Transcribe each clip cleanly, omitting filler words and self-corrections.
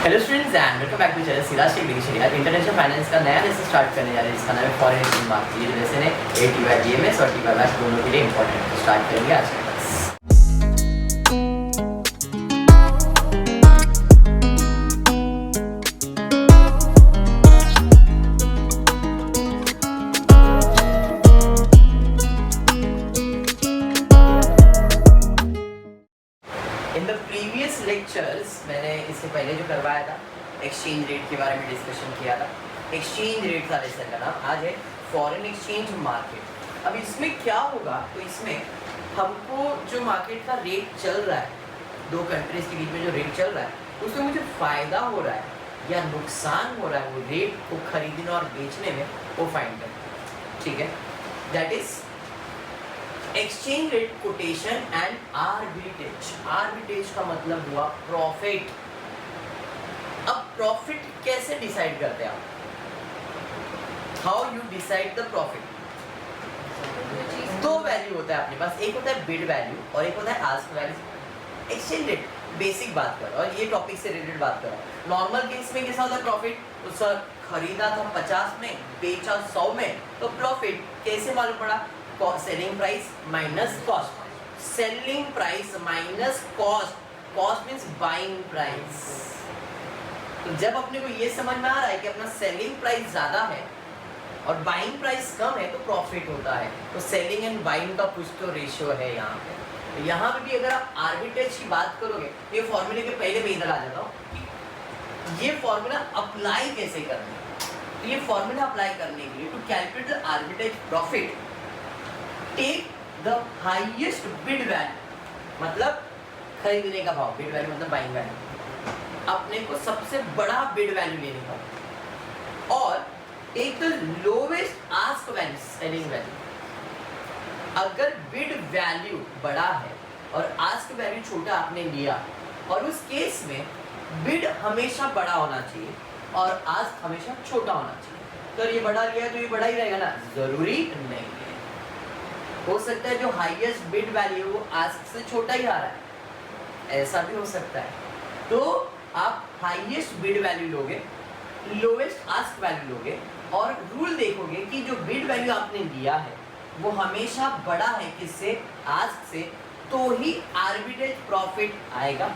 Hello students and welcome back to channel Siraj tech dictionary. आज international finance का नया lesson start करने जा रहे हैं जिसका नाम है फॉरेन एक्सचेंज मार्केट। ये लेसन है ATY GMS और TY मैथ्स दोनों के लिए इंपॉर्टेंट है। तो स्टार्ट करेंगे आज का class. In the previous lectures मैंने इससे पहले जो करवाया था एक्सचेंज रेट के बारे में डिस्कशन किया था। एक्सचेंज रेट का लेसन का नाम आज है फॉरेन एक्सचेंज मार्केट। अब इसमें क्या होगा, तो इसमें हमको जो मार्केट का रेट चल रहा है, दो कंट्रीज के बीच में जो रेट चल रहा है उसमें मुझे फ़ायदा हो रहा है या नुकसान हो रहा है, वो रेट को खरीदने और बेचने में वो फाइंड करना। ठीक है, that is exchange rate quotation and arbitrage. Arbitrage का मतलब हुआ प्रॉफिट। अब प्रॉफिट कैसे डिसाइड करते हैं आप? How you decide the profit? दो वैल्यू होता है अपने पास, एक होता है बिड वैल्यू और एक होता है ask value. Exchange rate basic बात कर, और ये टॉपिक से रिलेटेड बात कर रहा हूँ। नॉर्मल केस में कैसा होता है प्रॉफिट? तो सर खरीदा था 50 में, बेचा 100 में, तो प्रॉफिट कैसे मालूम पड़ा? Selling price minus cost. Selling price minus cost, cost means buying price. तो जब अपने को ये समझ में आ रहा है कि अपना सेलिंग प्राइस ज्यादा है और बाइंग प्राइस कम है तो प्रॉफिट होता है। तो सेलिंग एंड बाइंग का कुछ तो रेशियो है यहाँ पे। तो यहाँ पे भी अगर आप आर्बिट्रेज की बात करोगे, ये फॉर्मूले के पहले मैं इधर आ जाता हूँ कि ये फॉर्मूला अप्लाई कैसे करना है। तो ये फॉर्मूला अप्लाई करने के लिए to calculate the arbitrage profit, take the highest bid value, मतलब खरीदने का भाव, बिड वैल्यू मतलब बाइंग वैल्यू, अपने को सबसे बड़ा बिड वैल्यू लेने का, और take the lowest ask value, selling value. अगर बिड वैल्यू बड़ा है और आस्क वैल्यू छोटा आपने लिया, और उस केस में बिड हमेशा बड़ा होना चाहिए और आस्क हमेशा छोटा होना चाहिए। तो ये बड़ा लिया तो ये बड़ा ही रहेगा ना? जरूरी नहीं है, हो सकता है जो हाईएस्ट बिड वैल्यू वो आस्क से छोटा ही आ रहा है, ऐसा भी हो सकता है। तो आप हाईएस्ट बिड वैल्यू लोगे, लोवेस्ट आस्क वैल्यू लोगे, और रूल देखोगे कि जो बिड वैल्यू आपने लिया है वो हमेशा बड़ा है किससे? आस्क से, तो ही आर्बिट्रेज प्रॉफिट आएगा।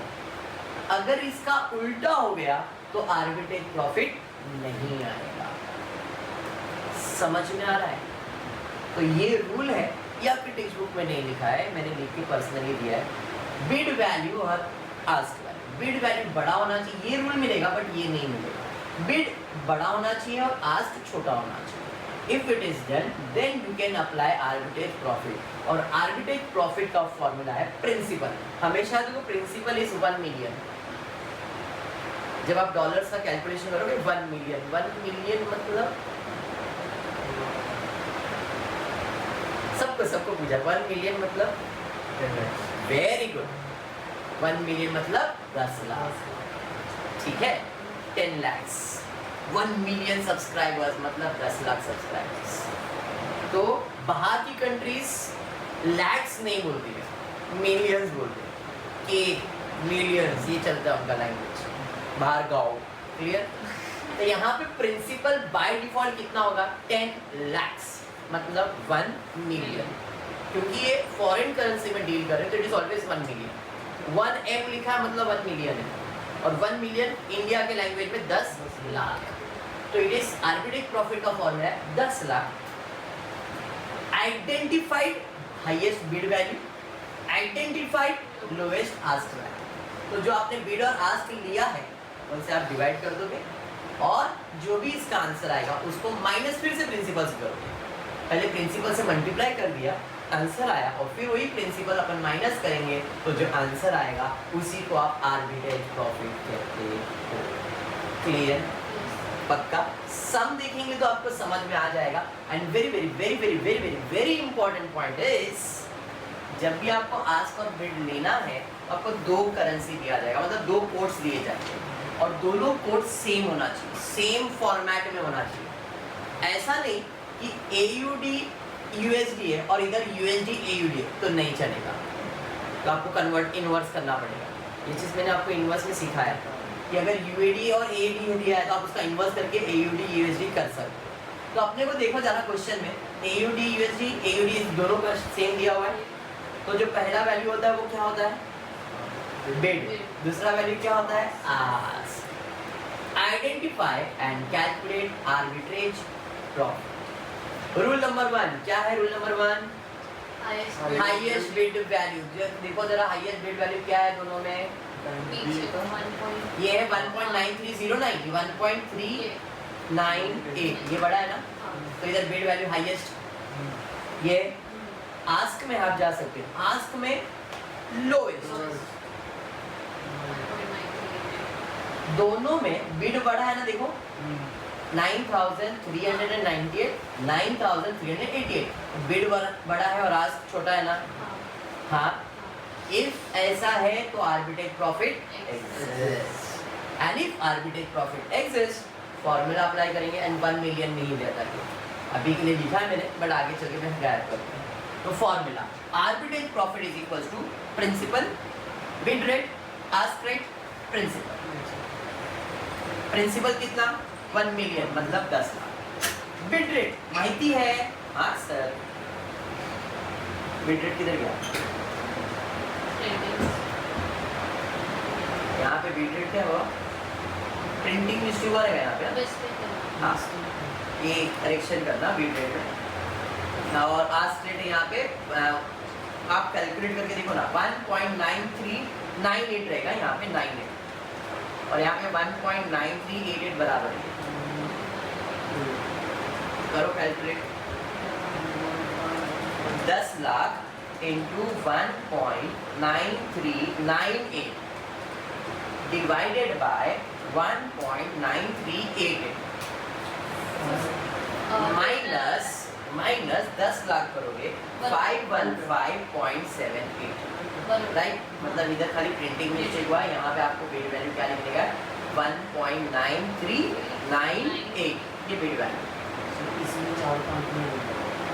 अगर इसका उल्टा हो गया तो आर्बिट्रेज प्रॉफिट नहीं आएगा। समझ में आ रहा है? तो ये रूल है, ये आपकी टेक्स्ट बुक में नहीं लिखा है, मैंने लिख के पर्सनली दिया है। बिड वैल्यू और आस्क वैल्यू, बिड वैल्यू बड़ा होना चाहिए, ये रूल मिलेगा बट ये नहीं मिलेगा। बिड बड़ा होना चाहिए और आस्क छोटा होना चाहिए। If it is done then you can apply arbitrage profit. और आर्बिट्रेज प्रॉफिट का फॉर्मूला है प्रिंसिपल। हमेशा देखो प्रिंसिपल इज 1 मिलियन। जब आप डॉलर्स का कैलकुलेशन करोगे 1 मिलियन, 1 मिलियन मतलब सबको पूछा 1 मिलियन मतलब वेरी गुड, 1 मिलियन मतलब 10 लाख। ठीक है, 10 lakhs। 1 मिलियन सब्सक्राइबर्स मतलब 10 लाख सब्सक्राइबर्स। तो बाहर की कंट्रीज लैक्स नहीं बोलती है, मिलियंस बोलते हैं, के मिलियंस, ये चलता है उनका लैंग्वेज बाहर गाँव। क्लियर? तो यहाँ पे प्रिंसिपल बाय डिफॉल्ट कितना होगा? 10 lakhs मतलब 1 मिलियन। क्योंकि ये फॉरेन करेंसी में डील कर रहे हैं तो it is always 1 million. 1M लिखा है मतलब 1 मिलियन है, और 1 मिलियन इंडिया के लैंग्वेज में 10 लाख। तो इट इज आर्बिट्रेज प्रॉफिट का फॉर्मूला है 10 lakh. Identified highest bid value, identified lowest ask value. तो जो आपने बिड और आस्क लिया है उनसे आप डिवाइड कर दोगे, और जो भी इसका आंसर आएगा उसको माइनस फिर से प्रिंसिपल से करोगे। पहले प्रिंसिपल से मल्टीप्लाई कर दिया, आंसर आया, और फिर वही प्रिंसिपल अपन माइनस करेंगे तो जो आंसर आएगा उसी को आप आर्बिट्रेज प्रॉफिट कहते हो। क्लियर? पक्का? सम देखेंगे तो आपको समझ में आ जाएगा। And very very very very very very very important point is, जब भी आपको आस्क और बिड लेना है आपको दो करेंसी दिया जाएगा, मतलब दो कोड्स दिए जाएंगे, और दोनों कोड सेम होना चाहिए, सेम फॉर्मेट में होना चाहिए। ऐसा नहीं कि AUD USD है और इधर USD AUD है तो नहीं चलेगा, तो आपको कन्वर्ट इनवर्स करना पड़ेगा। ये चीज़ मैंने आपको इनवर्स में सिखाया। कि अगर यूएडी और एडी दिया है तो आप उसका इन्वर्स करके एयूडी यूएसडी कर सकते हो। तो अपने को देखो ज़रा क्वेश्चन में एयूडी यूएसडी, एयूडी दोनों का सेम दिया हुआ है, तो जो पहला वैल्यू होता है वो क्या होता है बिड, दूसरा वैल्यू क्या होता है ask. Identify and calculate arbitrage profit. Rule number 1 क्या है? Rule number 1 highest bid value. देखो जरा हाईएस्ट बिड वैल्यू क्या है दोनों में? ये है 1.9309, 1.398, ये बड़ा है ना, तो इधर बिड वैल्यू हाईएस्ट। ये आस्क में आप जा सकते हैं, आस्क में लोएस्ट। दोनों में बिड बड़ा है ना, देखो 9398, 9388, बिड बड़ा है और आस्क छोटा है ना। हाँ, इफ ऐसा है तो arbitrage profit exist, and if arbitrage profit exist formula apply करेंगे एंड 1 मिलियन नहीं देता है, अभी के लिए लिखा है मैंने, बट आगे चल के मैं गायब करूँगा। तो formula arbitrage profit is equals to principal bid rate ask rate principal. Principal कितना? 1 मिलियन मतलब 10 लाख। बिड रेट माहिती है? हाँ सर। बिड रेट किधर गया? यहाँ पे बिड रेट क्या हुआ? प्रिंटिंग मिस्टेक हुआ है यहाँ पे। हाँ, ये करेक्शन करना बिड रेट में। और आस्क रेट यहाँ पे आप कैलकुलेट करके देखो ना, 1.9398 रहेगा यहाँ पे 98, और यहाँ पे 1.9388 बराबर है। करो calculate, 10 lakh into 1.9398 divided by 1.9388 minus 10 lakh करोगे 515.78, राइट। मतलब इधर खाली प्रिंटिंग मिस्टेक हुआ है, यहाँ पे आपको बिड वैल्यू क्या लिखने 1.9398 ये बिड वैल्यू। इसमें 4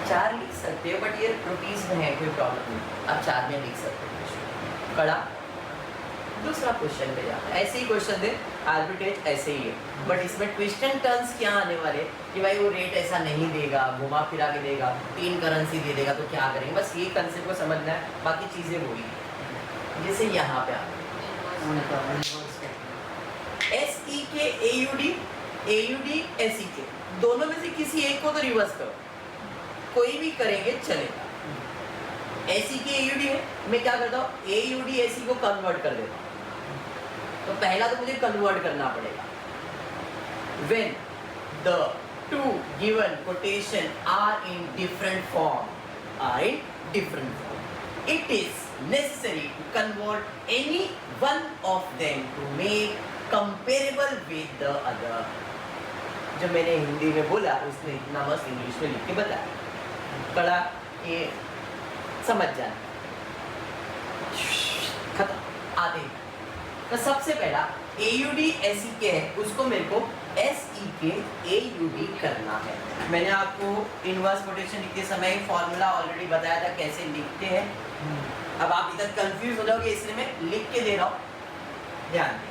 4 लिख सकते हो, बट ये रुपीस में है, कोई प्रॉब्लम नहीं, आप 4 में लिख सकते हो। कड़ा दूसरा क्वेश्चन पे जाओ, ऐसे ही क्वेश्चन दे, आर्बिट्रेज ऐसे ही है, बट इसमें ट्विस्ट एंड टर्न्स क्या आने वाले कि भाई वो रेट ऐसा नहीं देगा, घुमा फिरा के देगा, 3 करेंसी दे देगा, तो क्या करेंगे? बस ये कंसेप्ट को समझना है, बाकी चीज़ें वही है। जैसे यहाँ पे आ SE के AUD SE के दोनों में से किसी एक को तो रिवर्स करो, कोई भी करेंगे चलेगा। SE के AUD है, मैं क्या करता हूँ AUD SE को कन्वर्ट कर देता हूँ। तो पहला तो मुझे कन्वर्ट करना पड़ेगा। When the two given quotation are in different form, it is necessary to convert any one of them to make comparable with the other. जो मैंने हिंदी में बोला उसने इतना मस्त इंग्लिश में लिख के बताया, कड़ा ये समझ जाना, खत्म आते ही। तो सबसे पहला AUD SE के है, उसको मेरे को SE के AUD करना है। मैंने आपको इनवर्स कोटेशन लिखते समय फॉर्मूला ऑलरेडी बताया था कैसे लिखते हैं। अब आप इधर कंफ्यूज हो जाओगे, इसलिए मैं लिख के दे रहा हूँ, ध्यान दें।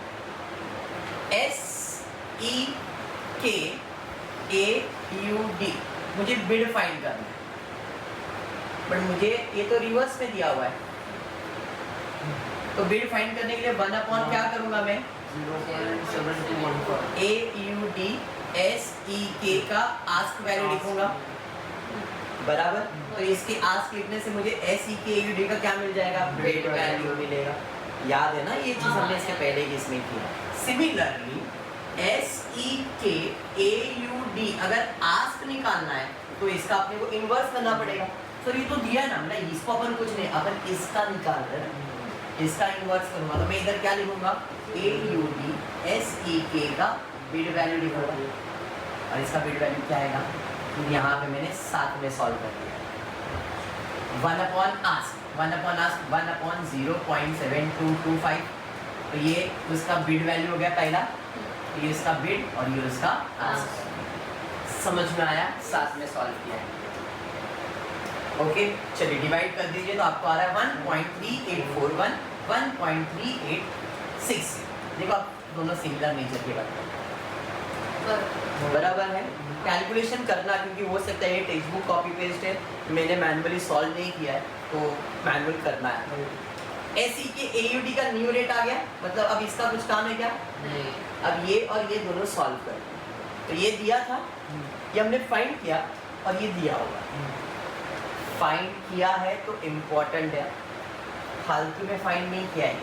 SE के AUD मुझे बिड फाइंड करना है, बट मुझे ये तो रिवर्स में दिया हुआ है, तो बिड फाइंड करने के लिए 1/, क्या करूंगा मैं 0.7215 AUD SEK का आस्क वैल्यू लिखूंगा, बराबर। तो इसके आस्क लिखने से मुझे SEK AUD का क्या मिल जाएगा? बिड वैल्यू मिलेगा। याद है ना ये चीज हमने इसके पहले की इसमें की। सिमिलरली SEK AUD अगर आस्क निकालना है तो इसका अपने को इन्वर्स करना पड़ेगा। तो ये तो दिया है ना, मतलब इसको अपन कुछ नहीं, अपन इसका निकाल रहे हैं, इसका इन्वर्स करूंगा, तो मैं इधर क्या लिखूंगा AUD SEK का बिड वैल्यू लिखूंगा, और इसका बिड वैल्यू क्या आएगा? यहाँ पे मैंने साथ में सॉल्व कर दिया। 1/आस्क 1/0.7225, तो ये उसका बिड वैल्यू हो गया पहला, ये इसका बिड और ये उसका आस्क। समझ में आया? साथ में सॉल्व किया है। ओके, चलिए डिवाइड कर दीजिए, तो आपको आ रहा है 1.3841 1.386। देखो आप दोनों सिमिलर नेचर के बनते हैं। बराबर है। कैलकुलेशन करना, क्योंकि हो सकता है ये टेक्स्ट बुक कॉपी पेस्ट है, मैंने मैनुअली सॉल्व नहीं किया है, तो मैनुअल करना है। एसई के AUD का न्यू रेट आ गया, मतलब अब इसका कुछ काम है क्या? नहीं। अब ये और ये दोनों सॉल्व कर, तो ये दिया था, ये हमने फाइंड किया और ये दिया होगा। फाइंड किया है तो इम्पोर्टेंट है, फालतू में फाइंड नहीं किया है।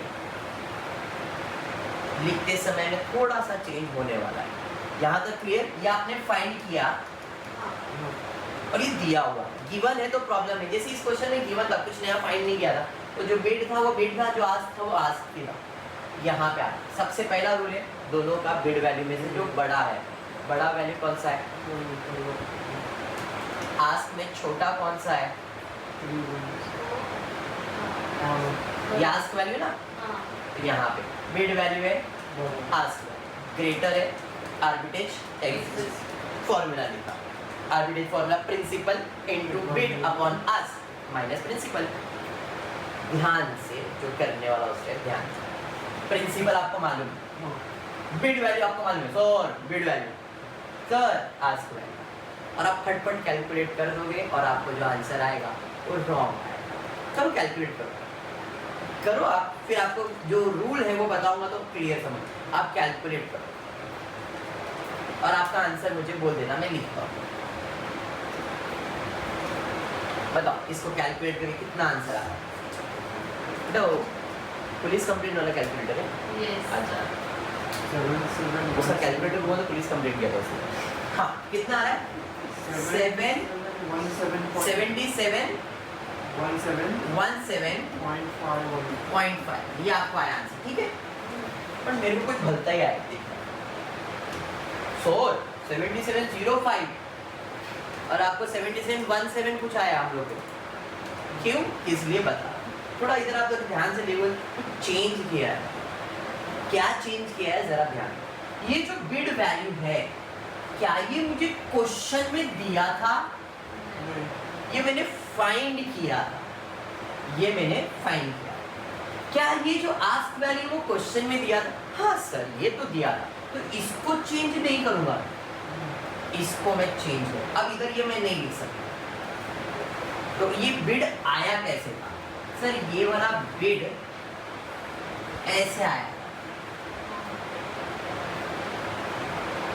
लिखते समय में थोड़ा सा चेंज होने वाला है। यहाँ तक क्लियर? ये आपने फाइंड किया और ये दिया हुआ, गिवन है तो प्रॉब्लम है। जैसे इस क्वेश्चन में गिवन था, कुछ नया फाइंड नहीं किया था, तो जो बिड था वो बिड था, जो आस्क था वो आस्क था। यहाँ पे सबसे पहला रूल है दोनों का बिड वैल्यू में से जो बड़ा है, बड़ा वैल्यू कौन सा है? आस्क में छोटा कौन सा है? ये आस्क वैल्यू ना, यहाँ पे बिड वैल्यू है आस्क वैल्यू, ग्रेटर है आर्बिट्रेज एग्जिस्ट। फॉर्मूला लिखा, arbitrage formula principal into bid upon ask minus principal. ध्यान से जो करने वाला उसके ध्यान से, प्रिंसिपल आपको मालूम है, बिड वैल्यू आपको मालूम है sir, bid value sir ask value, और आप फटफट कैलकुलेट कर दोगे और आपको जो आंसर आएगा वो रॉन्ग आएगा। चलो कैलकुलेट करो आप, फिर आपको जो रूल है वो बताऊंगा तो क्लियर समझ। आप कैलकुलेट करो और आपका आंसर मुझे बोल देना, मैं लिखता हूँ। बताओ इसको कैलकुलेट करके कितना आंसर आया? तो पुलिस कंप्लेंट वाला कैलकुलेटर है। अच्छा, उसका कैलकुलेटर हुआ तो पुलिस कंप्लेंट किया था उसने। हाँ, कितना आ रहा है? 17.5 ये आपको आया आंसर, ठीक है? पर मेरे को कुछ भलता ही आया, देखो 7705 और आपको 7717 कुछ आया आप लोगों को। क्यों? इसलिए बता, थोड़ा इधर आप लोग ध्यान से देखो, कुछ चेंज किया है। क्या चेंज किया है जरा ध्यान। ये जो बिड वैल्यू है, क्या ये मुझे क्वेश्चन में दिया था? ये मैंने फाइंड किया था, ये मैंने फाइंड किया। क्या ये जो आस्क वैल्यू वो क्वेश्चन में दिया था? हाँ सर ये तो दिया था, तो इसको चेंज नहीं करूंगा, इसको मैं चेंज करूँ। अब इधर ये मैं नहीं लिख सकता, तो ये बिड आया कैसे था? सर ये वाला बिड ऐसे आया,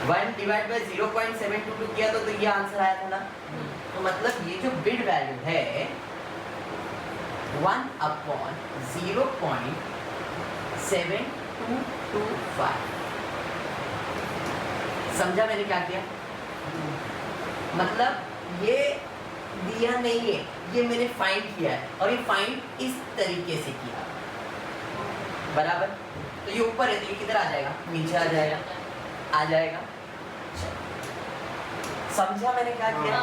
1 डिवाइड बाय 0.722 किया तो ये आंसर आया था ना। तो मतलब ये जो बिड वैल्यू है 1/0.7225। समझा मैंने क्या किया? मतलब ये दिया नहीं है, ये मैंने फाइंड किया है, और ये फाइंड इस तरीके से किया, बराबर? तो ये ऊपर है तो ये किधर आ जाएगा? नीचे आ जाएगा, आ जाएगा। समझा मैंने क्या किया?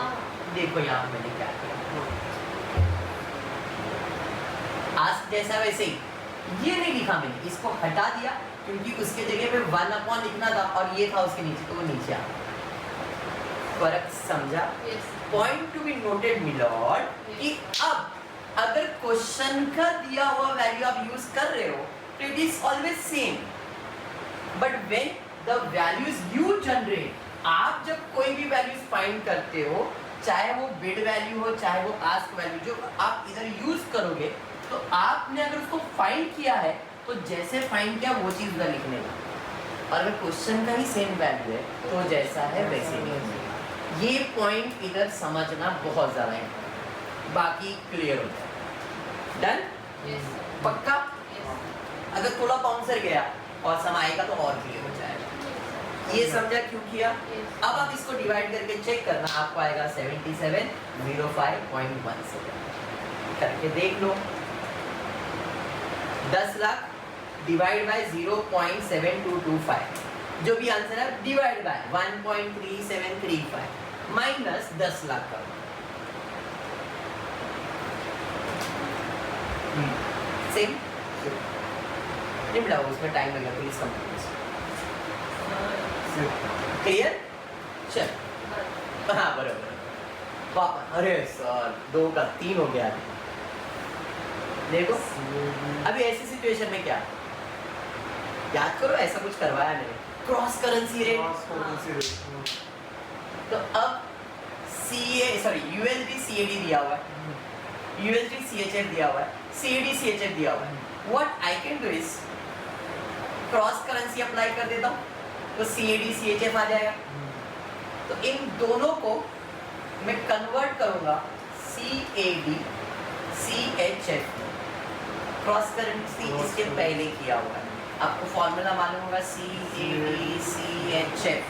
देखो यहाँ पे मैंने क्या किया, आस्क जैसा वैसे ही, ये नहीं लिखा मैंने, इसको हटा दिया क्योंकि उसके जगह पे 1 लिखना था और ये था उसके नीचे, तो वो नीचे आ गया। फर्क समझा? Point to be noted milord कि अब अगर क्वेश्चन का दिया हुआ वैल्यू आप यूज कर रहे हो तो it is always same, but when the values you generate, आप जब कोई भी वैल्यूज फाइंड करते हो, चाहे वो बिड वैल्यू हो चाहे वो आस्क वैल्यू, जो आप इधर यूज करोगे, तो आपने अगर उसको फाइंड किया है तो जैसे फाइंड किया वो चीज उधर लिखने का, और अगर क्वेश्चन का ही सेम वैल्यू है तो जैसा है वैसे लिखने का। ये पॉइंट इधर समझना बहुत ज्यादा है, बाकी क्लियर हो जाए। डन? पक्का? अगर थोड़ा बाउंसर गया और समाएगा तो और क्लियर हो जाएगा। ये समझा क्यों किया? अब आप इसको डिवाइड करके चेक करना, आपको आएगा 7705.17 करके देख लो। 10 लाख डिवाइड बाय 0.7225, जो भी आंसर है डिवाइड बाय 1.3735 माइनस 10 लाख का सेम निपटा, उसमें टाइम लगेगा, प्लीज कंप्लीट। क्लियर? चल, हाँ बराबर। पापा, अरे सर 2 का 3 हो गया। देखो अभी ऐसी सिचुएशन में क्या, याद करो ऐसा कुछ करवाया मैंने, क्रॉस करेंसी रेट। तो अब USD CAD दिया हुआ है, USD CHF दिया हुआ है, CAD CHF दिया हुआ है। What I can do is cross currency apply कर देता हूँ, तो CAD CHF आ जाएगा। तो इन दोनों को मैं कन्वर्ट करूंगा CAD CHF, क्रॉस करेंसी इसके पहले किया हुआ है। आपको फॉर्मूला मालूम होगा, CAD CHF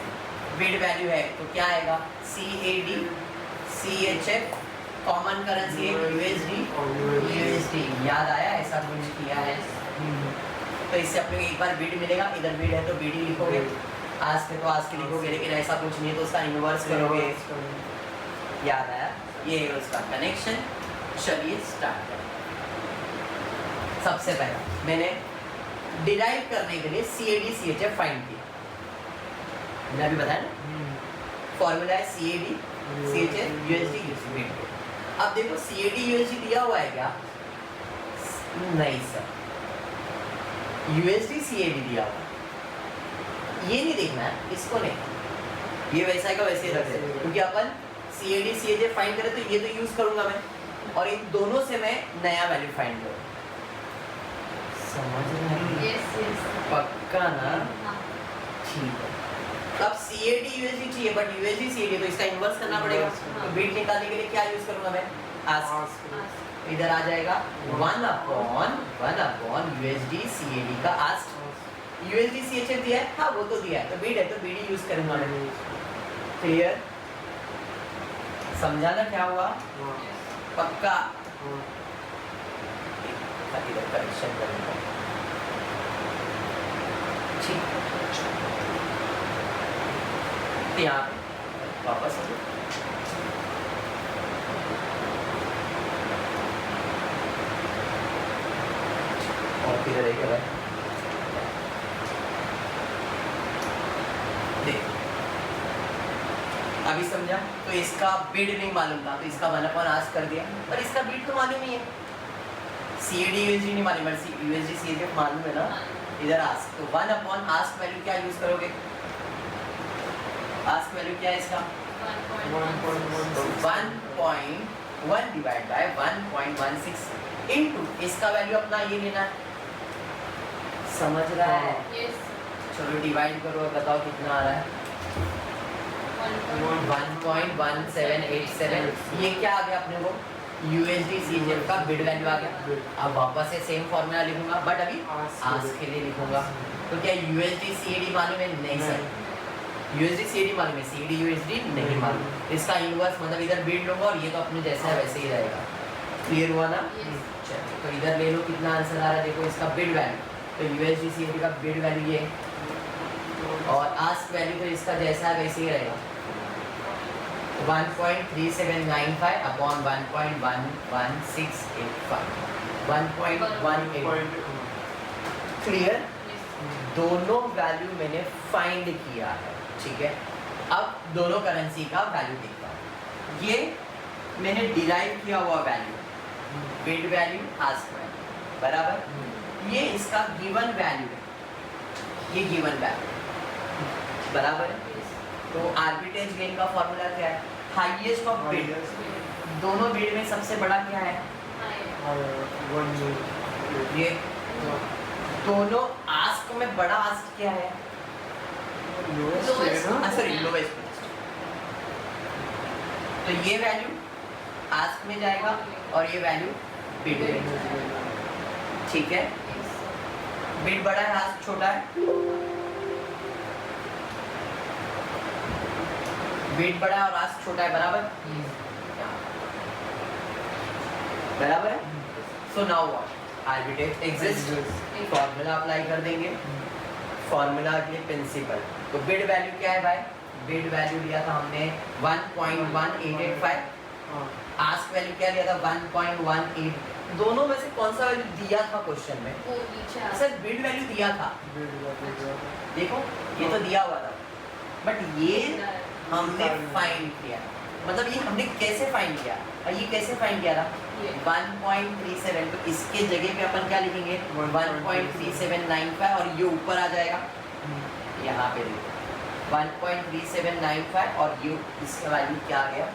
बिड वैल्यू है तो क्या आएगा, CAD CHF, कॉमन करेंसी है USD। याद आया, ऐसा कुछ किया है। तो इससे अपने को एक बार बिड मिलेगा, इधर बिड है तो बिड ही लिखोगे, आज के तो आज के लिखोगे, लेकिन ऐसा कुछ नहीं है तो उसका इन्वर्स करोगे। याद आया, ये है उसका कनेक्शन। चलिए स्टार्ट करें। सबसे पहला मैंने डिराइव करने के लिए CAD CHF फाइंड किया, मैंने अभी बताया ना, फॉर्मूला है CAD CHF USD। अब देखो CAD USD दिया हुआ है क्या, नहीं सर, USD CAD दिया हुआ है, ये नहीं देखना है, इसको नहीं, ये वैसा का वैसे ही रख दे, क्योंकि अपन CAD CHF फाइंड करें तो ये तो यूज करूंगा मैं, और इन दोनों से मैं नया वैल्यू फाइंड करूँ। समझ रहे हैं? पक्का ना? ठीक है। तब CAD USD चाहिए, बट USD CAD तो इसका इन्वर्स करना पड़ेगा। तो बिट निकालने के लिए क्या यूज करूंगा मैं, आस्क। इधर आ जाएगा 1/1 USD CAD का आस्क। USD CHF दिया है, हाँ वो तो दिया है, तो बिड है तो बिड ही यूज करूंगा मैं। क्लियर? समझाना क्या हुआ? पक्का? इधर करेक्शन करूंगा, ठीक। यहाँ पे वापस आ जाओ। और किधर रहेगा भाई, देख अभी समझा। तो इसका बिड नहीं मालूम था, तो इसका 1/आस्क कर दिया, पर इसका बिड तो मालूम ही है। CAD USD नहीं मालूम, USD CHF मालूम है ना। इधर आस्क, तो 1/आस्क वैल्यू क्या यूज करोगे, आस्क वैल्यू क्या है इसका, 1.1 डिवाइड बाय 1.16 इनटू इसका वैल्यू अपना ये लेना है। समझ रहा है? चलो डिवाइड करो और बताओ कितना आ रहा है। 1.1787। ये क्या आ गया अपने को, USD CHF का बिड वैल्यू आ गया। अब वापस से सेम फॉर्मूला लिखूंगा, बट अभी आस्क के लिए लिखूंगा। तो क्या USD CAD मालूम है, नहीं सर। USD CAD मालूम है, CAD USD नहीं मालूम। इसका इनवर्स मतलब इधर बिड लूंगा और ये तो अपने जैसा है वैसे ही रहेगा। क्लियर हुआ ना? चलो तो इधर ले लो, कितना आंसर आ रहा है देखो, इसका बिड वैल्यू, तो USD CAD का बिड वैल्यू ये, और आस्क वैल्यू तो इसका जैसा है वैसे ही रहेगा, 1.3795 अपॉन 1.11685, 1.18। क्लियर? दोनों वैल्यू मैंने फाइंड किया है, ठीक है। अब दोनों करेंसी का वैल्यू देखता हूँ। ये मैंने डिराइव किया हुआ value, bid value, ask value, बराबर। ये इसका गिवन वैल्यू है, ये गिवन वैल्यू, बराबर है। तो आर्बिट्रेज गेन का फॉर्मूला क्या है, हाईएस्ट ऑफ बिड। दोनों बिड में सबसे बड़ा क्या है, ये। दोनों आस्क में बड़ा आस्क क्या है, सॉरी लोएस्ट। तो ये वैल्यू आस्क में जाएगा और ये वैल्यू बिड में, ठीक है। बिड बड़ा है, आस्क छोटा है, बिड बड़ा है और आस्क छोटा है, बराबर, बराबर है। So now what, arbitrage exist, formula apply कर देंगे, फॉर्मूला के लिए प्रिंसिपल। तो बिड वैल्यू क्या है भाई, बिड वैल्यू लिया था हमने 1.1885, आस्क वैल्यू क्या लिया था 1.18। दोनों में से कौन सा वैल्यू दिया था क्वेश्चन में, सर बिड वैल्यू दिया था, देखो ये तो दिया हुआ था, बट ये हमने फाइंड किया। मतलब ये हमने कैसे फाइंड किया, और ये कैसे फाइंड किया था, 1.37, तो इसके जगह पे अपन क्या लिखेंगे 1.3795 और ये ऊपर आ जाएगा यहाँ पे देखो 1.3795 और ये इसका वैल्यू क्या आ गया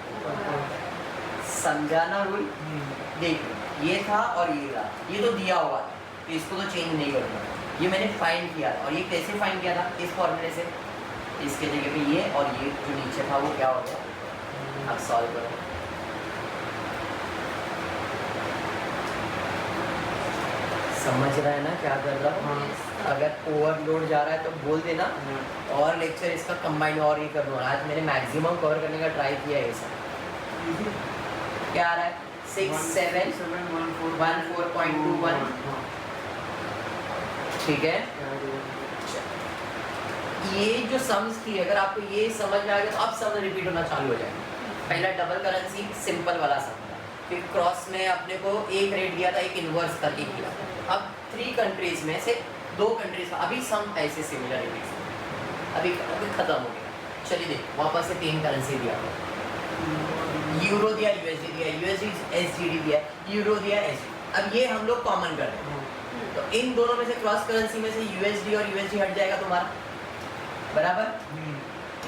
समझाना रूल देखो ये था और ये था ये तो दिया हुआ था तो इसको तो चेंज नहीं करना ये मैंने फाइंड किया था और ये कैसे फाइंड किया था इस फॉर्मूले से इसके जगह पे ये और ये जो नीचे था वो क्या हो गया अब सॉल्व करो समझ रहा है ना क्या कर रहा हूँ अगर ओवरलोड जा रहा है तो बोल देना और लेक्चर इसका कंबाइन और ये कर दूँगा आज मैंने मैक्सिमम कवर करने का ट्राई किया है इसका क्या आ रहा है 6714.21 ठीक है ये जो सम्स थी अगर आपको ये समझ में आ गया तो अब सम रिपीट होना चालू हो जाएगा पहला डबल करेंसी सिंपल वाला सम था फिर क्रॉस में अपने को एक रेट दिया था एक इन्वर्स करके किया अब 3 कंट्रीज में से 2 कंट्रीज में अभी सम ऐसे सिमिलर रिपीट अभी खत्म हो गया चलिए देखो वापस से 3 करेंसी दिया हुआ यूरो दिया यूएसडी दिया यूएसडी एसजीडी दिया यूरो दिया एसजी अब ये हम लोग कॉमन कर रहे हैं तो इन दोनों में से क्रॉस करेंसी में से यूएसडी और यूएसडी हट जाएगा तुम्हारा बराबर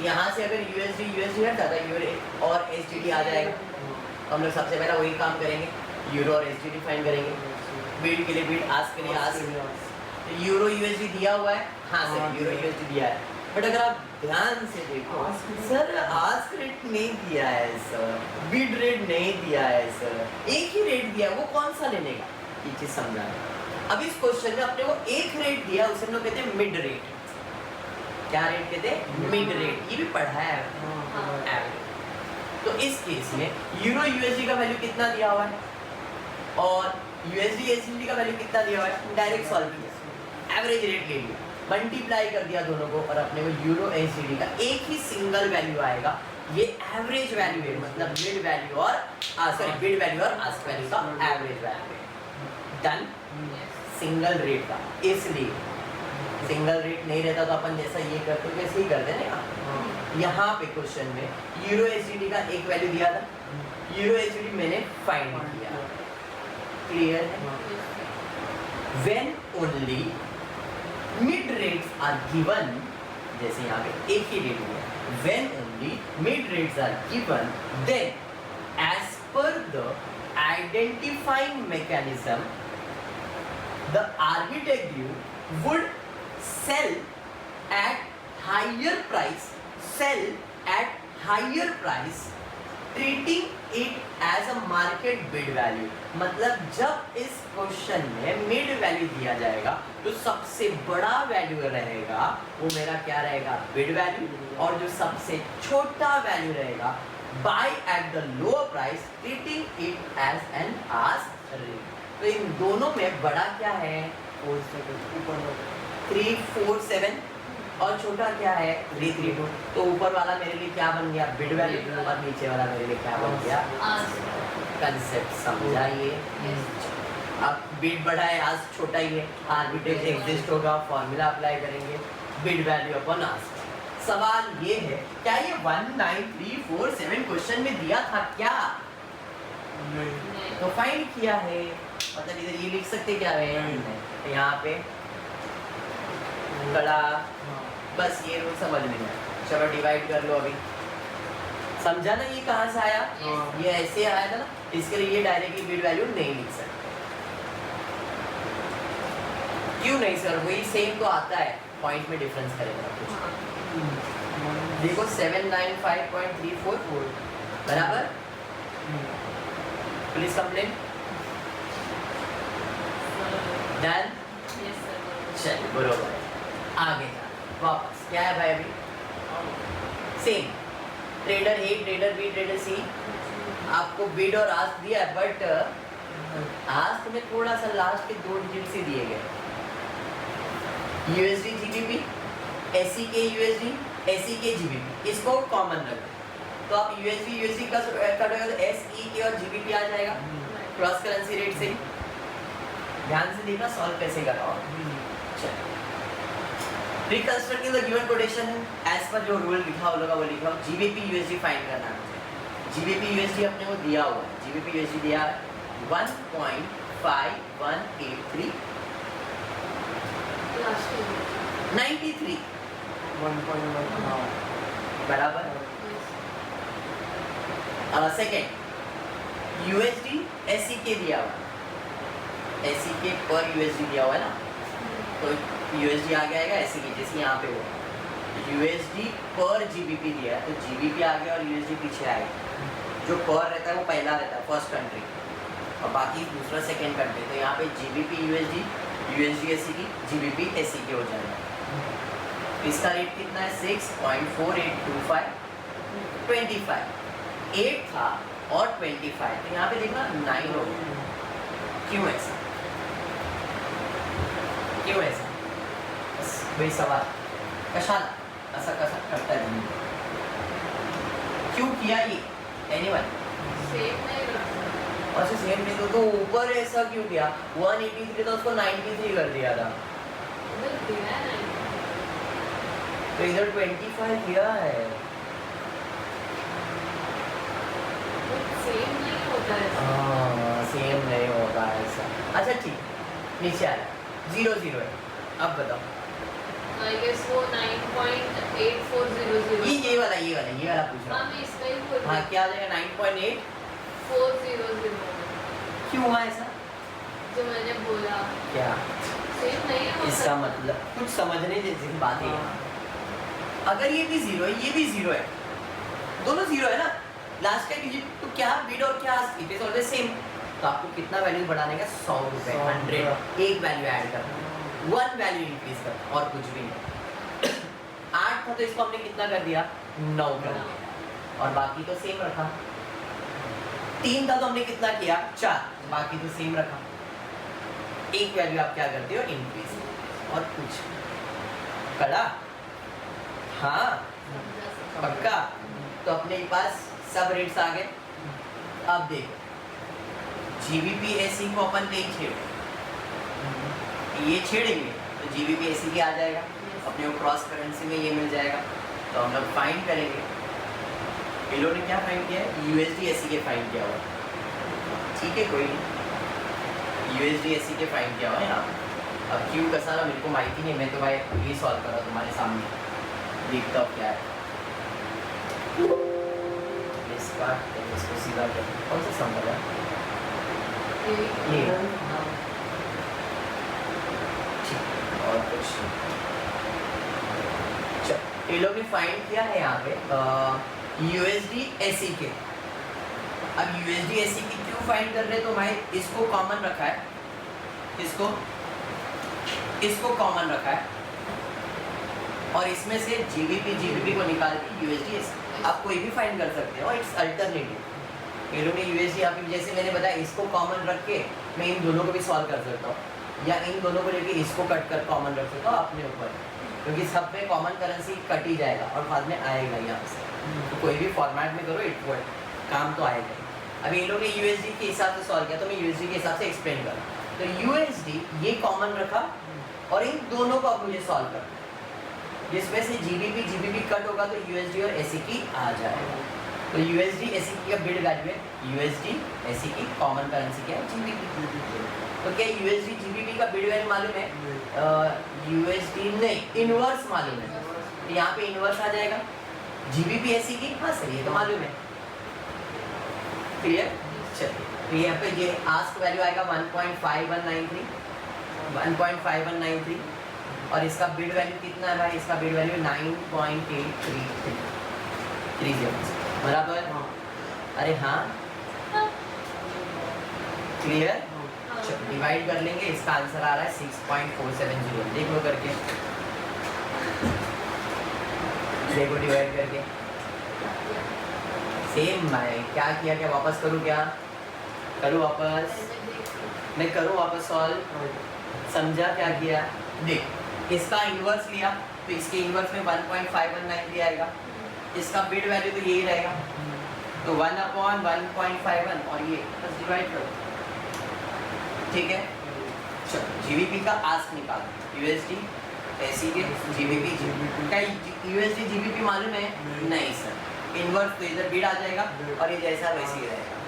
यहाँ से अगर यूएसडी हट जाता यूरो और एसजीडी आ जाएगा हम लोग सबसे पहले वही काम करेंगे यूरो और एसजीडी फाइंड करेंगे बीड के लिए बीड आस्क के लिए आस्क यूरो यूएसडी दिया हुआ है हाँ सर यूरो यूएसडी दिया है बट अगर आप ध्यान से देखो सर आस्क रेट नहीं दिया है सर बीड रेट नहीं दिया है सर एक ही रेट दिया है वो कौन सा लेने का ये चीज समझाना अब इस क्वेश्चन में अपने को एक रेट दिया उसे हम लोग कहते हैं मिड रेट क्या रेट कहते हैं मिड रेट ये भी पढ़ा है एवरेज तो इस केस में यूरो यूएसडी का वैल्यू कितना दिया हुआ है और यूएसडी एसजीडी का वैल्यू कितना दिया हुआ है डायरेक्ट सॉल्व किया एवरेज रेट ले लिया मल्टीप्लाई कर दिया दोनों को और अपने को यूरो एसजीडी का एक ही सिंगल वैल्यू आएगा ये एवरेज वैल्यू है मतलब मिड वैल्यू और सॉरी मिड वैल्यू और आस्क वैल्यू का average value done single rate का इसलिए सिंगल रेट नहीं रहता तो अपन जैसा ये करते हो वैसे ही करते हैं ना यहाँ पे क्वेश्चन में यूरो एसजीडी का एक वैल्यू दिया था यूरो एसजीडी मैंने फाइंड किया क्लियर है when only mid rates are given जैसे यहाँ पे एक ही रेट है when only mid rates are given then as per the identifying mechanism the arbitrate would sell at higher price treating it as a market bid value मतलब जब इस question में मिड वैल्यू दिया जाएगा तो सबसे बड़ा वैल्यू रहेगा वो मेरा क्या रहेगा बिड वैल्यू और जो सबसे छोटा वैल्यू रहेगा buy at the lower price treating it as an ask rate तो इन दोनों में बड़ा क्या है 347 और छोटा क्या है 332 तो ऊपर वाला मेरे लिए क्या बन गया बिड वैल्यू और नीचे वाला मेरे लिए क्या बन गया कंसेप्ट समझाइए अब बिड बड़ा है आस्क छोटा ही है आर्बिट्रेज एग्जिस्ट होगा फॉर्मूला अप्लाई करेंगे बिड वैल्यू अपॉन आस्क सवाल ये है क्या ये 19347 क्वेश्चन में दिया था क्या तो फाइंड किया है मतलब इधर ये लिख सकते क्या है यहाँ पे बड़ा बस ये रूल समझ में आया चलो डिवाइड कर लो अभी समझा ना ये कहाँ से आया ये ऐसे आया था ना इसके लिए ये डायरेक्टली बिड वैल्यू नहीं लिख सकते क्यों नहीं सर वही सेम तो आता है पॉइंट में डिफरेंस करेगा कुछ देखो 795.344 बराबर पुलिस कंप्लेन डन चलिए बरोबर आगे जा वापस क्या है भाई अभी same trader A trader B trader C आपको बिड और आस्क दिया है बट आस्क में थोड़ा सा लास्ट के 2 डिजिट से दिए गए यूएसडी जीबीपी एससी के यूएसडी एससी के जीबीपी इसको कॉमन रखें तो आप यूएसडी का कटोगे तो एसई के और जीबीपी आ जाएगा क्रॉस करेंसी रेट से ध्यान से देखना सॉल्व कैसे कराओ चलो reconstructing the given quotation as per जो रूल लिखा होगा वो लिखा हो जीबीपी यूएसडी फाइंड करना है जीबीपी यूएसडी अपने को दिया हुआ है जीबीपी यूएसडी दिया है 1.5183 लास्ट 93 1.1 हाँ बराबर। सेकेंड यूएसडी एसईके दिया हुआ, एसईके पर यूएसडी दिया हुआ है ना, तो यूएसडी आगे आएगा एसईके, जैसे यहाँ पे हुआ यूएसडी पर जीबीपी दिया है तो जीबीपी आगे और यूएसडी पीछे आएगा। जो पर रहता है वो पहला रहता है, फर्स्ट कंट्री, और बाकी दूसरा सेकेंड कंट्री। तो यहाँ पे जीबीपी यूएसडी, यूएसडी एसईके, जीबीपी एसईके हो जाएगा। इसका रेट कितना है 6.4825, 25 8 था और 25, तो यहाँ पे देखना 9 हो गया। क्यों ऐसा, क्यों ऐसा? बस वही सवाल, कशाला ऐसा कसा करता है नहीं, क्यों किया ये? एनीवन? सेम नहीं रखा अच्छा सेम नहीं तो ऊपर ऐसा क्यों किया? 183 था उसको 93 कर दिया था, उधर दिया है नहीं तो इधर 25 किया है। सेम नहीं होता है सेम नहीं होता है ऐसा। अच्छा ठीक, नीचे आ रहा 0 0 है, अब बताओ। आई गेस वो 9.8400 ये वाला पूछ रहा हाँ हूँ। मैं इसका ही बोल हाँ रही क्या आ जाएगा 9.8? 400 क्यों हुआ ऐसा? जो मैंने बोला क्या सेम नहीं हो इसका सकता। मतलब कुछ समझने जैसी बात है। अगर ये भी 0 है, ये भी 0 है, दोनों 0 है ना, लास्ट का डिजिट, तो क्या बिड और क्या इट इज ऑलवेज सेम। तो आपको कितना वैल्यू बढ़ाने का? 100 रुपए, 100, एक वैल्यू ऐड करना, 1 वैल्यू इंक्रीज करना, और कुछ भी नहीं। 8 था तो इसको हमने कितना कर दिया? 9 कर दिया, और बाकी तो सेम रखा। 3 था तो हमने कितना किया? 4, बाकी तो सेम रखा। एक वैल्यू आप क्या करते हो? इंक्रीज, और कुछ कड़ा। हाँ पक्का। तो अपने पास सब रेट्स आ गए। अब देखो जीबीपी एसी को अपन नहीं छेड़, ये छेड़ेंगे तो जीबीपी एसी की आ जाएगा, अपने को क्रॉस करेंसी में ये मिल जाएगा। तो हम लोग फाइंड करेंगे। इन लोगों ने क्या फाइंड किया है? यूएसडी एसी के फाइंड किया हुआ, ठीक है कोई नहीं, यूएसडी एसी के फाइंड किया हुआ है यहाँ। अब क्यों का सारा मेरे को माहिती नहीं, मैं तो भाई ये सॉल्व कर रहा हूँ तुम्हारे सामने, देखता हूँ क्या है। इसका इसको सीधा कर, कौन सा संभल है? ये ठीक, और कुछ चल, ये लोग ने फाइंड किया है यहाँ पे यूएसडी एसी के। अब यूएसडी एसी की क्यों फाइंड कर रहे हैं? तो भाई इसको कॉमन रखा है, इसको कॉमन रखा है, और इसमें से जीबीपी को निकाल के यूएसडी एसी आप कोई भी फाइंड कर सकते हो। It's alternative. ये लोग ने यूएसडी यहाँ पे जैसे मैंने बताया, इसको कॉमन रख के मैं इन दोनों को भी सॉल्व कर सकता हूँ, या इन दोनों को लेके इसको कट कर कॉमन रख सकता हूँ अपने ऊपर, क्योंकि सब पे कॉमन करेंसी कट ही जाएगा और बाद में आएगा यहाँ से। तो कोई भी फॉर्मेट में करो इट वर्क, काम तो आएगा। अभी इन लोग ने यूएसडी के हिसाब से सॉल्व किया, तो मैं यूएसडी के हिसाब से एक्सप्लेन करा। तो यूएसडी ये कॉमन रखा, और इन दोनों को अब मुझे सॉल्व करना, जिसमें से जीबीपी कट होगा तो यूएसडी और एसईके आ जाएगा। तो यूएसडी एसईके का बिड वैल्यू है यूएसडी एसईके, कॉमन करेंसी क्या है? जीबीपी। तो क्या यूएसडी जीबीपी का बिड वैल्यू मालूम है? यूएसडी नहीं, इनवर्स मालूम है, तो यहाँ पे इनवर्स आ जाएगा। जीबीपी एसईके हाँ सही है, तो मालूम है। क्लियर? चलिए, तो यहाँ पे ये आस्क वैल्यू आएगा 1.5193, और इसका बिड वैल्यू कितना है भाई? इसका बिड वैल्यू 9.833 बराबर। अरे हाँ क्लियर। चलो डिवाइड कर लेंगे, इसका आंसर आ रहा है 6.470। देख लो करके, देखो डिवाइड करके सेम भाई। क्या किया? क्या वापस करूँ? क्या करूँ वापस? मैं करूँ वापस सॉल्व? समझा क्या किया? देख, इसका इन्वर्स लिया तो इसके इन्वर्स में 1.519 आएगा, इसका बिड वैल्यू तो यही रहेगा, तो 1/1.51 और ये बस डिवाइड करो, ठीक है। चलो जीबीपी का आस्क निकाल, यूएसडी एसईके जीबीपी का यूएसडी जीबीपी मालूम है? नहीं सर, इन्वर्स तो इधर बिड आ जाएगा और ये जैसा वैसे ही रहेगा।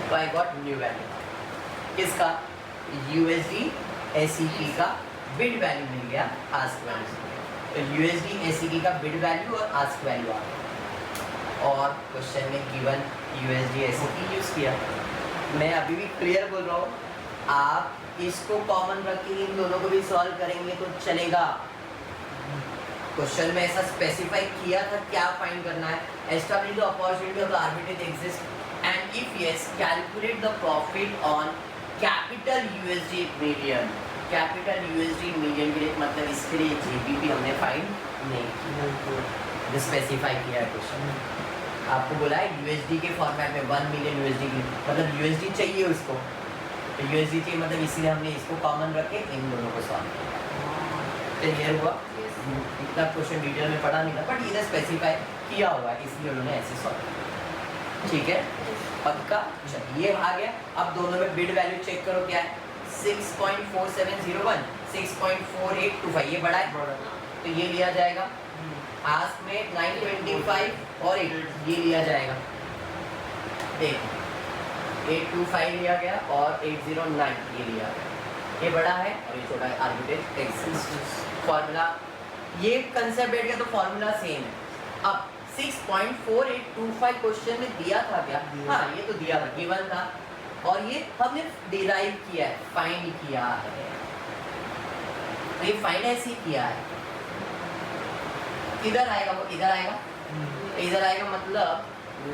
तो आई गॉट न्यू वैल्यू किसका, USD SEK का बिड वैल्यू मिल गया आस्क वैल्यू से। तो USD SEK का बिड वैल्यू और आस्क वैल्यू आ गया और क्वेश्चन में गिवन USD SEK यूज किया। मैं अभी भी क्लियर बोल रहा हूँ, आप इसको कॉमन रख के इन दोनों को भी सॉल्व करेंगे तो चलेगा। क्वेश्चन में ऐसा स्पेसिफाई किया था क्या फाइंड करना है, establish the opportunity of the arbitrage exist and if yes calculate the profit on capital USD million. Capital USD million के लिए मतलब इसके लिए GBP हमने फाइंड नहीं किया, स्पेसिफाई किया है क्वेश्चन। आपको बोला है USD के फॉर्मेट में 1 मिलियन USD की मतलब USD चाहिए उसको, तो USD चाहिए मतलब इसीलिए हमने इसको कॉमन रख के इन दोनों को सॉल्व किया। क्लियर हुआ? इतना क्वेश्चन डिटेल में पढ़ा नहीं था बट इधर स्पेसिफाई किया हुआ है इसलिए उन्होंने ऐसे सॉल्व किया। ठीक है, पक्का? चलिए ये आ गया। अब दोनों में बिड वैल्यू चेक करो क्या है, 6.4701 6.4825 ये बड़ा है तो ये लिया जाएगा। आस्क में 925 और 8 ये लिया जाएगा। देखो 825 लिया गया और 809 ये लिया गया, ये बड़ा है और ये छोटा है। आर्बिट्रेज एग्जिस्ट फॉर्मूला ये कंसेप्ट बैठ गया तो फॉर्मूला सेम है। अब 6.4825 क्वेश्चन में दिया था क्या? हाँ ये तो दिया था, गिवन था और ये हमने डिराइव किया है, फाइंड किया है। तो ये फाइंड ऐसे ही किया है, इधर आएगा वो इधर आएगा, इधर आएगा मतलब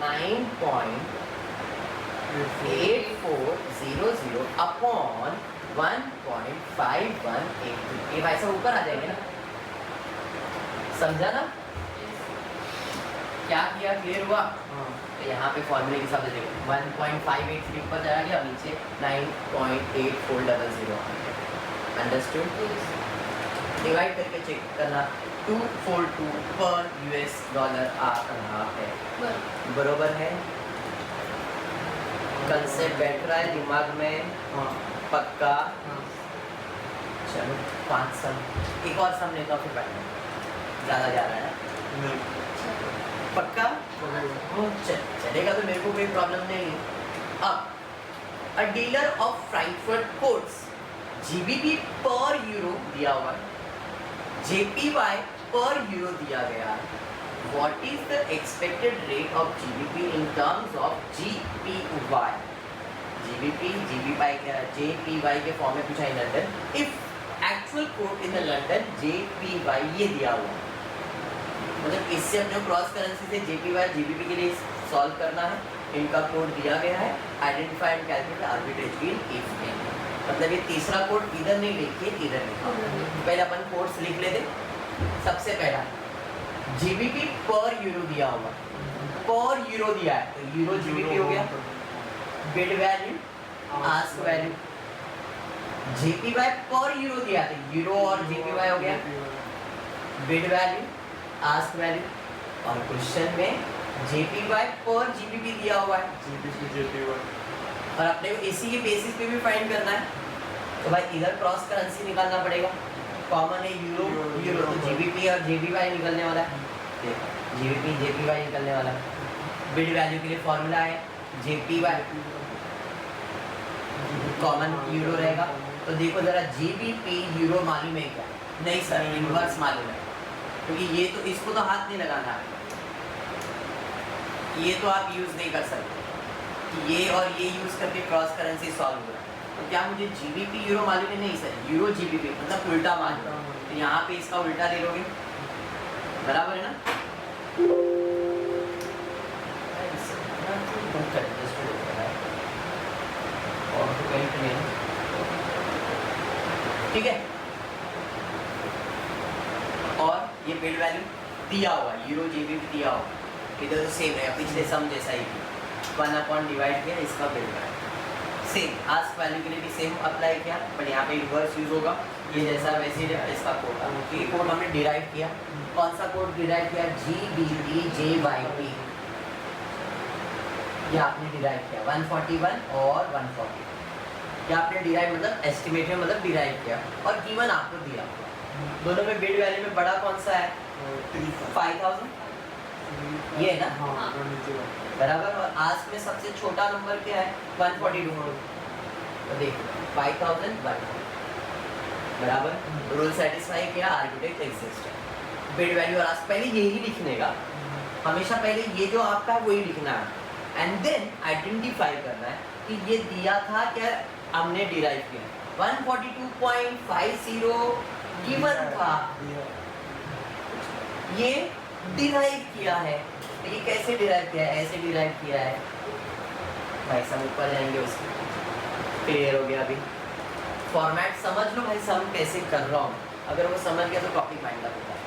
9.8400 अपॉन 1.5182 ये भाई साहब ऊपर आ जाएंगे ना, समझा ना क्या किया? क्लियर हुआ? तो यहाँ पे फॉर्मूले के हिसाब से देखो 1.583 ऊपर चला गया और नीचे 9.8400 अंडरस्टूड? डिवाइड करके चेक करना 242 पर US डॉलर आ रहा है, बरोबर है? कंसेप्ट बैठ रहा है दिमाग में? पक्का? चलो 5 सम, एक और सम लेता हूँ फिर बैठना, ज़्यादा जा रहा है ना? पक्का? चलेगा तो मेरे को कोई प्रॉब्लम नहीं है। अब अ dealer of Frankfurt quotes GBP पर यूरो दिया हुआ है, JPY पर यूरो दिया गया है। What is the expected rate of GBP in terms of GPY? GBP, JPY के फॉर्म में पूछा है London. If actual quote in the London JPY ये दिया हुआ है, मतलब इससे अपने क्रॉस करेंसी से JPY GBP के लिए सॉल्व करना है। इनका कोड दिया गया है, identify and calculate arbitrage mean if any. मतलब ये तीसरा कोड इधर नहीं लिखिए, इधर लिखा। पहले अपन कोड्स लिख लेते। सबसे पहला GBP पर यूरो दिया हुआ, पर यूरो दिया है तो यूरो GBP हो गया। Bid value, ask value, JPY पर यूरो दिया तो यूरो और JPY हो गया। बिड वैल्यू, आस्क वैल्यू और क्वेश्चन में JPY पर GBP दिया हुआ है और अपने को इसी के बेसिस पे भी फाइंड करना है तो भाई इधर क्रॉस करेंसी निकालना पड़ेगा। कॉमन है यूरो यूरो तो GBP और JPY निकलने वाला है, GBP JPY निकलने वाला है। बिड वैल्यू के लिए फॉर्मूला है JPY, कॉमन यूरो रहेगा। तो देखो जरा GBP यूरो मालूम है क्या? नहीं सर, इनवर्स मालूम है, क्योंकि ये तो इसको तो हाथ नहीं लगाना है, ये तो आप यूज़ नहीं कर सकते। ये और ये यूज़ करके क्रॉस करेंसी सॉल्व हो रहा है। तो क्या मुझे GBP यूरो मालूम है? नहीं सर, यूरो GBP मतलब उल्टा मान लो, तो यहाँ पे इसका उल्टा ले लोगे, बराबर है ना? ठीक है, और ये बिड वैल्यू दिया हुआ यूरो GBP दिया हुआ, इधर तो सेम है, पिछले सम जैसा ही 1 अपॉन डिवाइड किया इसका bid value same. Ask value के लिए भी सेम अप्लाई किया बट यहाँ पे इनवर्स यूज होगा, ये जैसा वैसे ही इसका कोड था। ये कोड हमने डिराइव किया, कौन सा कोड डिराइव किया? GBP JYP, ये आपने डिराइव किया 141 और 140, ये आपने डिराइव मतलब एस्टिमेट में मतलब डिराइव किया और गिवन आपको दिया। दोनों में बिड वैल्यू में बड़ा कौन सा है? 5000 ये है ना? हाँ जो नीचे का। बराबर। और आस्क में सबसे छोटा नंबर क्या है? 142। तो देखो 5001 बराबर। रूल सेटिस्फाई किया, आर्किटेक्ट एग्जिस्ट है। बिड वैल्यू और आस्क पहले यही लिखने का, हमेशा पहले ये जो आपका है वही लिखना है एंड देन आइडेंटिफाई करना है कि ये दिया था क्या, हमने डिराइव किया। 142.50 गिवन था, ये डिराइव किया है। तो ये कैसे डिराइव किया है? ऐसे डिराइव किया है भाई। सम ऊपर जाएंगे उसके, क्लियर हो गया? अभी फॉर्मेट समझ लो भाई, सम कैसे कर रहा हूँ। अगर वो समझ गया तो टॉपिक माइंड अप होता है।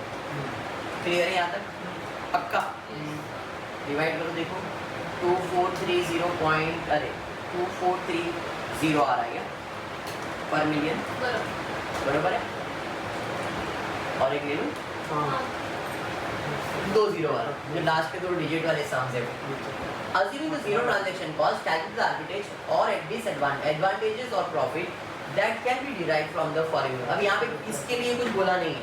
क्लियर है यहाँ तक? पक्का? डिवाइड करो, देखो 2430 पॉइंट, अरे 2430 आ रहा है क्या पर मिलियन? बरोबर है। और एक ले लो हाँ 20 वाला, जो लास्ट के 2 डिजिट वाले सम है। Assuming the zero transaction cost, calculate the advantage or advantages or profit that can be derived from the following. अब यहाँ पे इसके लिए कुछ बोला नहीं है।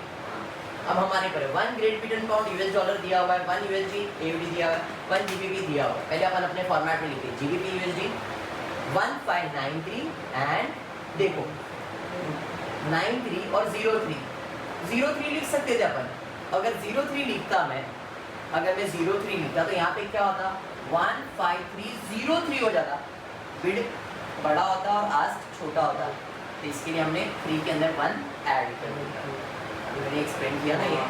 अब हमारे पर 1 great Britain pound US dollar दिया हुआ है, 1 यूएसडी एयूडी दिया हुआ है, 1 जीबीपी दिया हुआ है। पहले अपन अपने फॉर्मेट में लिखते हैं जीबीपी यूएसडी 1593 एंड देखो 93 और 03 लिख सकते थे अपन। अगर 03 लिखता मैं, अगर मैं 03 लिखता तो यहाँ पे क्या होता? 15303 हो जाता। बिड बड़ा होता और आस्क छोटा होता। तो इसके लिए हमने 3 के अंदर 1 ऐड कर दिया। मैंने एक्सप्लेन किया ना, ये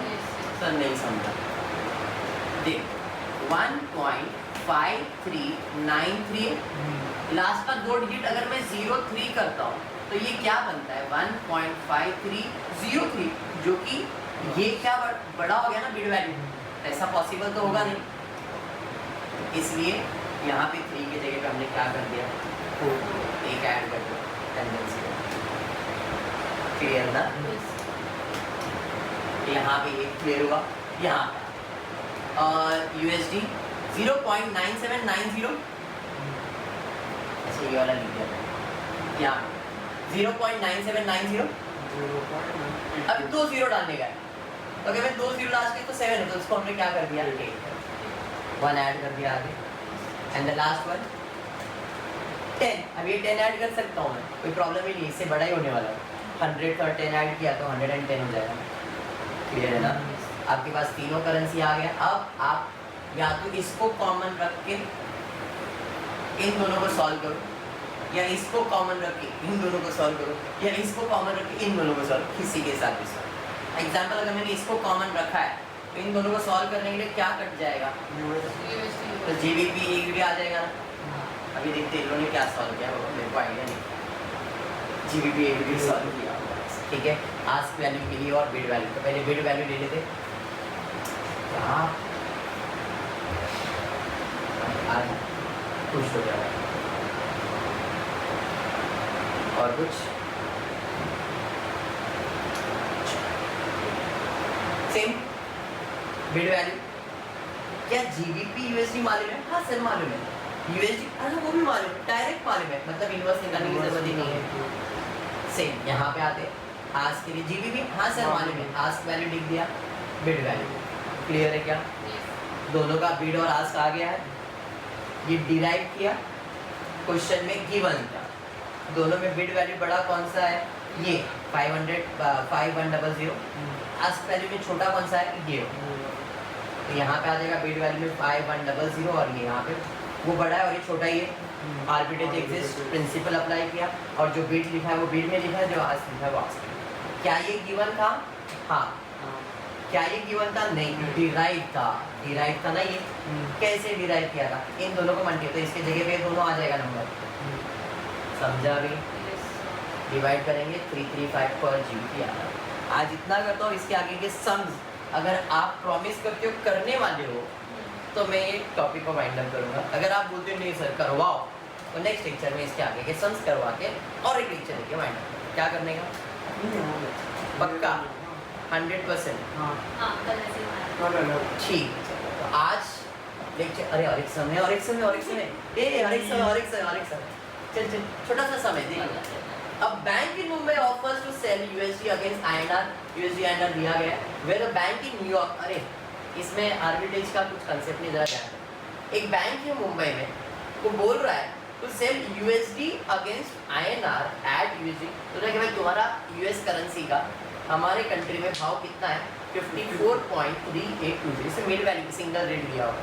सर नहीं समझा। देख 1.5393 लास्ट का 2 डिजिट अगर मैं 03 करता हूँ तो ये क्या बनता है? 1.5303, जो कि ये क्या बड़ा हो गया ना बिड वैल्यू। ऐसा पॉसिबल तो होगा नहीं, इसलिए यहाँ पे 3 की जगह पे हमने क्या कर दिया? 1 ऐड कर दिया। टेंडेंसी क्लियर ना? यहाँ पे एक क्लियर हुआ। यहाँ USD 0.9790, अच्छा ये वाला लिख दिया था यहाँ 0.9790। अभी 2 0 डालने का है, तो अगर मैं 2 0 लास्ट के तो 7 है, तो उसको हमने क्या कर दिया? 1 ऐड कर दिया आगे। And the last one 10। अब ये 10 ऐड कर सकता हूँ मैं, कोई प्रॉब्लम ही नहीं, इससे बड़ा ही होने वाला है। 100 और 10 ऐड किया तो 110 हो जाएगा। क्लियर है ना? आपके पास तीनों करेंसी आ गया। अब आप या तो इसको कॉमन रख के इन दोनों को सॉल्व करो, या इसको कॉमन रख के इन दोनों को सॉल्व करो, या इसको कॉमन रख के इन दोनों को सॉल्व, किसी के साथ भी सॉल्व। एग्जाम्पल अगर मैंने इसको कॉमन रखा है तो इन दोनों को सॉल्व करने के लिए क्या कट जाएगा? तो जीबीपी एयूडी आ जाएगा ना। अभी देखते हैं इन्होंने क्या सॉल्व किया होगा, मेरे को आइडिया नहीं। जीबीपी एयूडी सॉल्व किया, ठीक है। आस्क वैल्यू के लिए और बिड वैल्यू, तो पहले बिड वैल्यू ले लेते। आज खुश हो जाएगा। और कुछ सेम बिड वैल्यू। क्या जीबीपी यूएसडी मालूम है? हाँ सर मालूम है। यूएसडी अरे वो भी मालूम है, डायरेक्ट मालूम है, मतलब इन्वर्स निकालने की जरूरत ही नहीं है। सेम यहाँ पे आते आस्क के लिए जीबीपी, हाँ सर मालूम है, आस्क वैल्यू लिख दिया, बिड वैल्यू। क्लियर है क्या? दोनों का बिड और आस्क आ गया है। ये डिराइव किया, क्वेश्चन में गिवन था। दोनों में बिड वैल्यू बड़ा कौन सा है? ये 5100। आस्क वैल्यू में छोटा कौन सा है? ये। तो यहाँ पे आ जाएगा बिड वैल्यू में 5100 और ये यहाँ पे वो बड़ा है और ये छोटा ही है। आर्बिट्रेज एग्जिस्ट, प्रिंसिपल अप्लाई किया और जो बिड लिखा है वो बिड में लिखा है, जो आस्क लिखा है वो आस्क। क्या ये गिवन था? हाँ। क्या ये गिवन था? नहीं, डिराइव था। डिराइव था ना ये। कैसे डिराइव किया था? इन दोनों को मल्टीप्लाई, तो इसके जगह पे दोनों आ जाएगा नंबर। समझा भी? डिवाइड करेंगे 335 पर जीबीपी आ रहा है। आज इतना करता हूँ, इसके आगे के सम्स अगर आप प्रॉमिस करते हो करने वाले हो तो मैं ये टॉपिक को वाइंड अप करूँगा। अगर आप बोलते हो नहीं सर करवाओ, तो नेक्स्ट लेक्चर में इसके आगे के सम्स करवा के और एक लेक्चर लेके वाइंड अप क्या करने का? पक्का 100%? ठीक। तो आज लेक्चर, अरे और एक समय, और एक समय, और एक समय, ए और एक समय, और एक समय, और एक समय, चल चल छोटा सा समय देख। अब bank in Mumbai offers to sell USD against INR, USD INR दिया गया है। Where the bank in New York, अरे इसमें आर्बिट्रेज का कुछ कंसेप्ट नहीं, जरा ध्यान रखें। एक बैंक है मुंबई में, वो बोल रहा है to sell USD against INR at USD। तो क्या भाई तुम्हारा US करेंसी का हमारे कंट्री में भाव कितना है 54.3820। इसे मिड वैल्यू सिंगल रेट दिया हुआ है,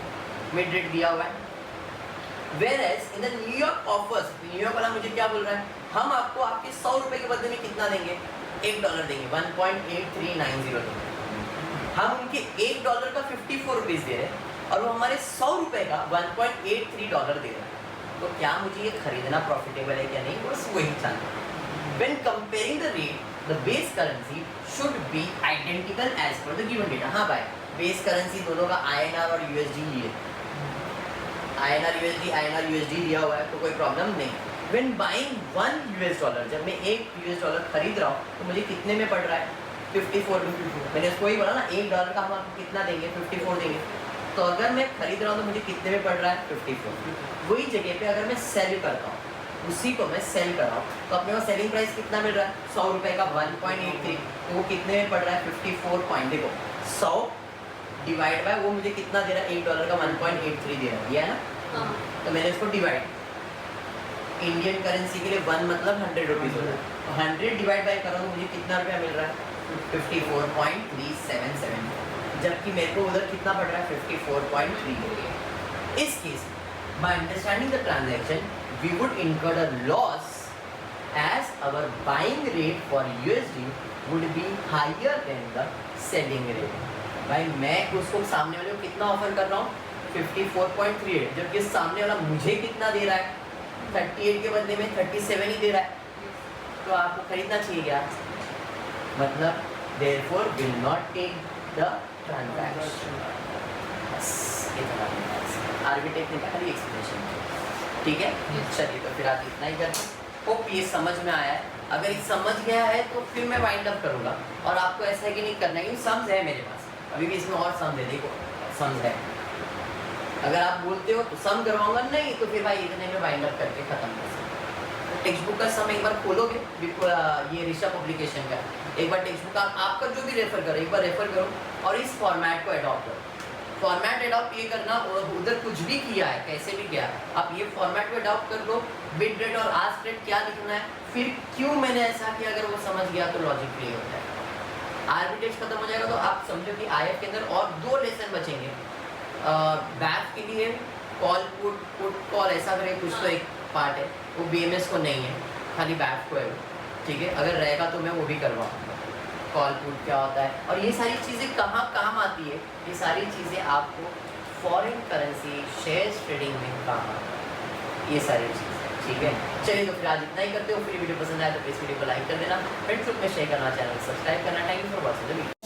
मिड रेट दिया हुआ है। Whereas in the New York offers, New York वाला मुझे क्या बोल रहा है, हम आपको आपके 100 रुपए के बदले में कितना देंगे, $1 देंगे, 1.8390 देंगे। हम उनके $1 का 54 रुपीज़ दे रहे हैं और वो हमारे 100 रुपए का $1.83 दे रहे हैं। तो क्या मुझे ये खरीदना प्रॉफिटेबल है क्या नहीं, बस वही जानना। When comparing the rate, the base currency should be identical as per the given data। हाँ भाई, बेस करेंसी दोनों का INR और USD ही है, INR USD दिया हुआ है, तो कोई प्रॉब्लम नहीं। When buying $1, जब मैं $1 खरीद रहा हूँ तो मुझे कितने में पड़ रहा है 54। मैंने उसको ही बोला ना, $1 का हम आपको कितना देंगे, 54 देंगे। तो अगर मैं खरीद रहा हूँ तो मुझे कितने में पड़ रहा है 54। वही जगह पे अगर मैं सेल करता हूँ, उसी को मैं सेल कर रहा हूँ, तो अपने को सेलिंग प्राइस कितना मिल रहा है 100 रुपये का 1.83, तो वो कितने में पड़ रहा है 54 पॉइंट। देखो 100 डिवाइड बाय वो मुझे कितना दे रहा है, $1 का 1.83 दे रहा है, ये है ना। तो मैंने उसको डिवाइड, इंडियन करेंसी के लिए 1 मतलब 100 रुपीज़ हो रहा है, तो 100 डिवाइड बाय करो तो मुझे कितना रुपया मिल रहा है 54.377, जबकि मेरे को उधर कितना पड़ रहा है 54.3। इस case by understanding the transaction we would incur a loss as our buying rate for USD would be higher than the selling rate। भाई मैं उसको सामने वाले को कितना ऑफर कर रहा हूँ 54.38, जबकि सामने वाला मुझे कितना दे रहा है 38 के बदले में 37 ही दे रहा है। तो आपको खरीदना चाहिए क्या, मतलब therefore will not take the transaction। बस इतना आर्बिट्रेज का खाली एक्सप्लेनेशन, ठीक है। चलिए तो फिर आप इतना ही करते हैं। होप ये समझ में आया है। अगर ये समझ गया है तो फिर मैं वाइंड अप करूँगा, और आपको ऐसा है कि नहीं करना है, क्योंकि सम्स है मेरे पास, अभी भी इसमें और सम है, देखो सम्स है। अगर आप बोलते हो तो सम करवाऊंगा, नहीं तो फिर भाई इतने में वाइंड अप करके खत्म कर सकते। टेक्स्ट बुक का सम एक बार खोलोगे, ये ऋषभ पब्लिकेशन का, एक बार टेक्स्ट बुक आपका जो भी रेफर करो, एक बार रेफर करो और इस फॉर्मेट को अडॉप्ट करो। फॉर्मेट अडॉप्ट ये करना, और उधर कुछ भी किया है, कैसे भी किया है, आप ये फॉर्मेट को अडॉप्ट कर दो। बिट रेट और आस्क रेट क्या लिखना है, फिर क्यों मैंने ऐसा किया, अगर वो समझ गया तो लॉजिक क्लियर होता है। आर्बिट्रेज खत्म हो जाएगा तो आप समझो कि IF के अंदर और 2 लेसन बचेंगे। बैफ के लिए कॉल पुट कॉल ऐसा करके कुछ तो एक पार्ट है, वो BMS को नहीं है, खाली बैफ को है वो, ठीक है। अगर रहेगा तो मैं वो भी करवाऊँगा। कॉल पुट क्या होता है, और ये सारी चीज़ें कहाँ काम आती है, ये सारी चीज़ें आपको फॉरेन करेंसी शेयर्स ट्रेडिंग में काम आती है, ये सारी चीज़ें, ठीक है। चलिए तो फिर आज इतना ही करते हो। फिर वीडियो पसंद आए तो प्लीज़ वीडियो को लाइक कर देना, फ्रेंड्स ग्रुप में शेयर करना, चैनल सब्सक्राइब करना। Thank you for watching the video.